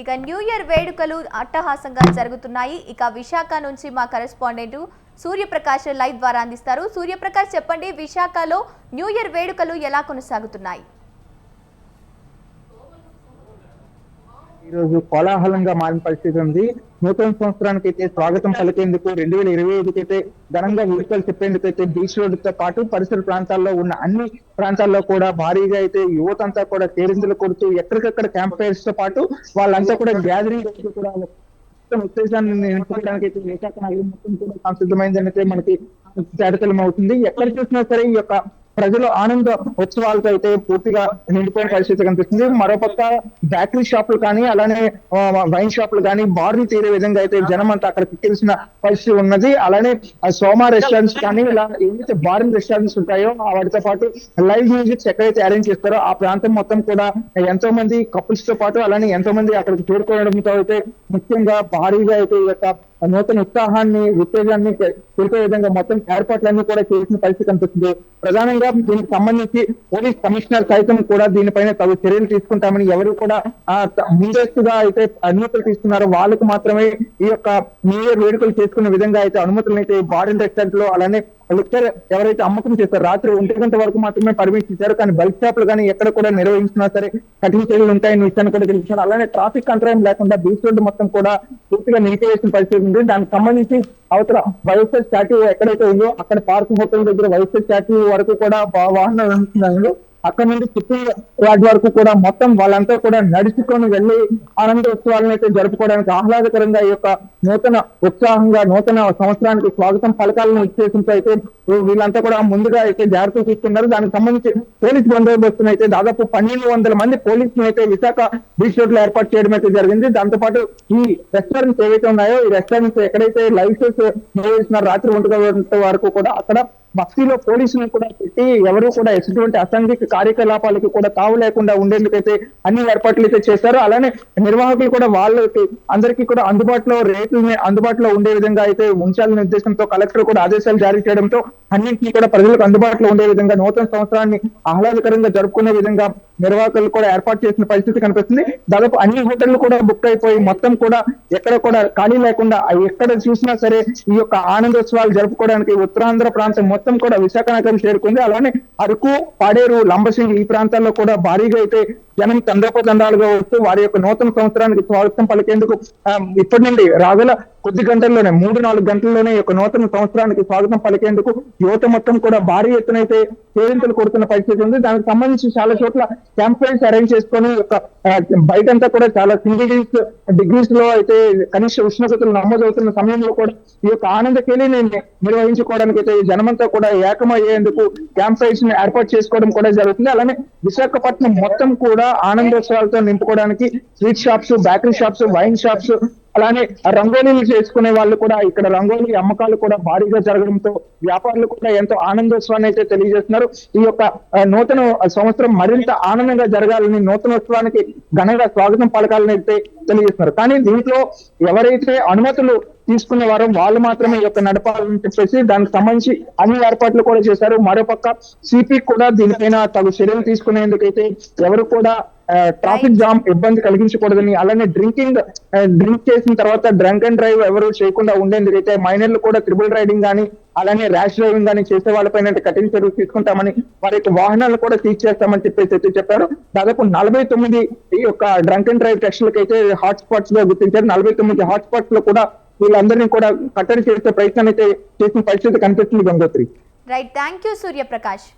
ఇక new year వేడుకలు అట్టహాసంగా జరుగుతున్నాయి. ఇక విశాఖ నుంచి మా కరెస్పాండెంట్ సూర్యప్రకాష్ లైవ్ ద్వారా అందిస్తారు. సూర్యప్రకాష్, చెప్పండి, విశాఖలో న్యూ ఇయర్ వేడుకలు ఎలా కొనసాగుతున్నాయి? ఈరోజు కోలాహలంగా మారిన పరిస్థితి ఉంది. నూతన సంవత్సరానికి అయితే స్వాగతం పలికేందుకు 2025 అయితే ఘనంగా వేడుకలు చెప్పేందుకైతే బీచ్ రోడ్డుతో పాటు పరిసర ప్రాంతాల్లో ఉన్న అన్ని ప్రాంతాల్లో కూడా భారీగా అయితే యువతంతా కూడా కేరింతలు కొడుతూ ఎక్కడికక్కడ క్యాంప్ ఫైర్స్ తో పాటు వాళ్ళంతా కూడా గ్యాదరింగ్ కూడా ఉత్తేజాన్ని నింపుకోవడానికి అయితే విశాఖ నగరం మొత్తం కూడా సంసిద్ధమైందని అయితే మనకి తేటతెల్లం అవుతుంది. ఎక్కడ చూసినా సరే ఈ యొక్క ప్రజలు ఆనంద ఉత్సవాలతో అయితే పూర్తిగా నిండిపోయిన పరిస్థితి కనిపిస్తుంది. మరోపక్క బేకరీ షాపులు కానీ అలానే వైన్ షాపులు కానీ బార్లు తీరే విధంగా అయితే జనం అంతా అక్కడ తెలిసిన పరిస్థితి ఉన్నది. అలానే సోమా రెస్టారెంట్స్ కానీ ఇలా ఏవైతే బార్ రెస్టారెంట్స్ ఉంటాయో వాటితో పాటు లైవ్ మ్యూజిక్స్ ఎక్కడైతే అరేంజ్ చేస్తారో ఆ ప్రాంతం మొత్తం కూడా ఎంతో మంది కపుల్స్ తో పాటు అలానే ఎంతో మంది అక్కడికి చేరుకోవడంతో అయితే ముఖ్యంగా భారీగా అయితే ఈ యొక్క నూతన ఉత్సాహాన్ని ఉత్తేజాన్ని తెలిపే విధంగా మొత్తం ఏర్పాట్లన్నీ కూడా చేసిన పరిస్థితి కనిపిస్తుంది. ప్రధానంగా దీనికి సంబంధించి పోలీస్ కమిషనర్ సైతం కూడా దీనిపైన తగు చర్యలు తీసుకుంటామని ఎవరు కూడా ముందస్తుగా అయితే అనుమతులు తీసుకున్నారో వాళ్ళకు మాత్రమే ఈ యొక్క న్యూ ఇయర్ వేడుకలు చేసుకునే విధంగా అయితే అనుమతులను అయితే బార్ అండ్ రెస్టారెంట్ లో అలానే లిక్కర్ ఎవరైతే అమ్మకం చేస్తారో రాత్రి 1 గంట వరకు మాత్రమే పర్మిషన్ ఇచ్చారు. కానీ బల్క్ షాపులు కానీ ఎక్కడ కూడా నిర్వహించినా సరే కఠిన చర్యలు ఉంటాయని విషయాన్ని కూడా తెలిసించారు. అలానే ట్రాఫిక్ అంతరాయం లేకుండా బీచ్ రోడ్డు మొత్తం కూడా పూర్తిగా నిలిపివేసిన పరిస్థితి ఉంది. దానికి సంబంధించి అవతల వైఎస్ఆర్ స్టాట్యూ ఎక్కడైతే ఉందో అక్కడ పార్క్ హోటల్ దగ్గర వైఎస్ఆర్ స్టాట్యూ వరకు కూడా వాహనాలు నడుస్తున్నాయి. అక్కడ నుండి చిత్తూరు రాజ్ వరకు కూడా మొత్తం వాళ్ళంతా కూడా నడుచుకొని వెళ్లి ఆనందోత్సవాలను అయితే జరుపుకోవడానికి ఆహ్లాదకరంగా ఈ యొక్క నూతన ఉత్సాహంగా నూతన సంవత్సరానికి స్వాగతం పలకాలను ఇచ్చేసింతో అయితే వీళ్ళంతా కూడా ముందుగా అయితే జాగ్రత్తలు తీసుకున్నారు. దానికి సంబంధించి పోలీస్ బందోబస్తును అయితే దాదాపు 1200 మంది పోలీసులు అయితే విశాఖ బీచ్ రోడ్ లో ఏర్పాటు చేయడం అయితే జరిగింది. దాంతో పాటు ఈ రెస్టారెంట్స్ ఏవైతే ఉన్నాయో ఈ రెస్టారెంట్స్ ఎక్కడైతే లైవ్ షోస్ నిర్వహిస్తున్నారు రాత్రి 1 గంట వరకు కూడా అక్కడ భక్తిలో పోలీసులను కూడా పెట్టి ఎవరు కూడా ఎటువంటి అసాంఘిక కార్యకలాపాలకి కూడా తావు లేకుండా ఉండేందుకైతే అన్ని ఏర్పాట్లు అయితే చేశారు. అలానే నిర్వాహకులు కూడా వాళ్ళకి అందరికీ కూడా రేట్లని అందుబాటులో ఉండే విధంగా అయితే ఉంచాలనే ఉద్దేశంతో కలెక్టర్ కూడా ఆదేశాలు జారీ చేయడంతో అన్నింటినీ కూడా ప్రజలకు అందుబాటులో ఉండే విధంగా నూతన సంవత్సరాన్ని ఆహ్లాదకరంగా జరుపుకునే విధంగా నిర్వాహకులు కూడా ఏర్పాటు చేసిన పరిస్థితి కనిపిస్తుంది. దాదాపు అన్ని హోటళ్లు కూడా బుక్ అయిపోయి మొత్తం కూడా ఎక్కడ కూడా ఖాళీ లేకుండా ఎక్కడ చూసినా సరే ఈ యొక్క ఆనందోత్సవాలు జరుపుకోవడానికి ఉత్తరాంధ్ర ప్రాంతం మొత్తం కూడా విశాఖ నగరం చేరుకుంది. అలానే అరకు, పాడేరు, లంబసింగి ఈ ప్రాంతాల్లో కూడా భారీగా అయితే జనం తండోపతండాలుగా వస్తూ వారి యొక్క నూతన సంవత్సరానికి స్వాగతం పలికేందుకు ఇప్పటి నుండి రాగల కొద్ది గంటల్లోనే 3-4 గంటల్లోనే యొక్క నూతన సంవత్సరానికి స్వాగతం పలికేందుకు యువత మొత్తం కూడా భారీ ఎత్తునైతే కేరింతలు కొడుతున్న పరిస్థితి ఉంది. దానికి సంబంధించి చాలా చోట్ల క్యాంప్ ఫైర్స్ అరేంజ్ చేసుకొని బయటంతా కూడా చాలా సింగిల్ డిగ్రీస్ లో అయితే కనిష్ట ఉష్ణోగ్రతలు నమోదవుతున్న సమయంలో కూడా ఈ యొక్క ఆనంద కేళీని నిర్వహించుకోవడానికి అయితే జనమంతా కూడా ఏకమయ్యేందుకు క్యాంప్ ఫైర్స్ ని ఏర్పాటు చేసుకోవడం కూడా జరుగుతుంది. అలానే విశాఖపట్నం మొత్తం కూడా ఆనందోత్సవాలతో నింపుకోవడానికి sweet shops, bakery shops, wine shops అలానే రంగోలీలు చేసుకునే వాళ్ళు కూడా ఇక్కడ రంగోలీ అమ్మకాలు కూడా భారీగా జరగడంతో వ్యాపారులు కూడా ఎంతో ఆనందోత్సవాన్ని అయితే తెలియజేస్తున్నారు. ఈ యొక్క నూతన సంవత్సరం మరింత ఆనందంగా జరగాలని నూతనోత్సవానికి ఘనంగా స్వాగతం పలకాలని అయితే తెలియజేస్తున్నారు. కానీ దీంట్లో ఎవరైతే అనుమతులు తీసుకునేవారో వాళ్ళు మాత్రమే ఈ యొక్క నడపాలని చెప్పేసి దానికి సంబంధించి అన్ని ఏర్పాట్లు కూడా చేశారు. మరోపక్క సిపి కూడా దీనిపైన తగు చర్యలు తీసుకునేందుకైతే ఎవరు కూడా ట్రాఫిక్ జామ్ ఇబ్బంది కలిగించకూడదని అలానే డ్రింక్ చేసిన తర్వాత డ్రంక్ అండ్ డ్రైవ్ ఎవరు చేయకుండా ఉండేందుకైతే మైనర్లు కూడా ట్రిపుల్ రైడింగ్ కానీ అలానే ర్యాష్ డ్రైవింగ్ కానీ చేసే వాళ్ళపైన కఠిన చర్యలు తీసుకుంటామని వారి యొక్క వాహనాలు కూడా సీజ్ చేస్తామని చెప్పేసి అయితే చెప్పారు. దాదాపు 49 ఈ యొక్క డ్రంక్ అండ్ డ్రైవ్ టెస్టులకు అయితే హాట్ స్పాట్స్ గా గుర్తించారు. 49 హాట్ స్పాట్స్ లో కూడా వీళ్ళందరినీ కూడా కట్టడి చేసే ప్రయత్నం అయితే చేసిన పరిస్థితి కనిపిస్తుంది. Gangotri. Right, thank you Suryaprakash.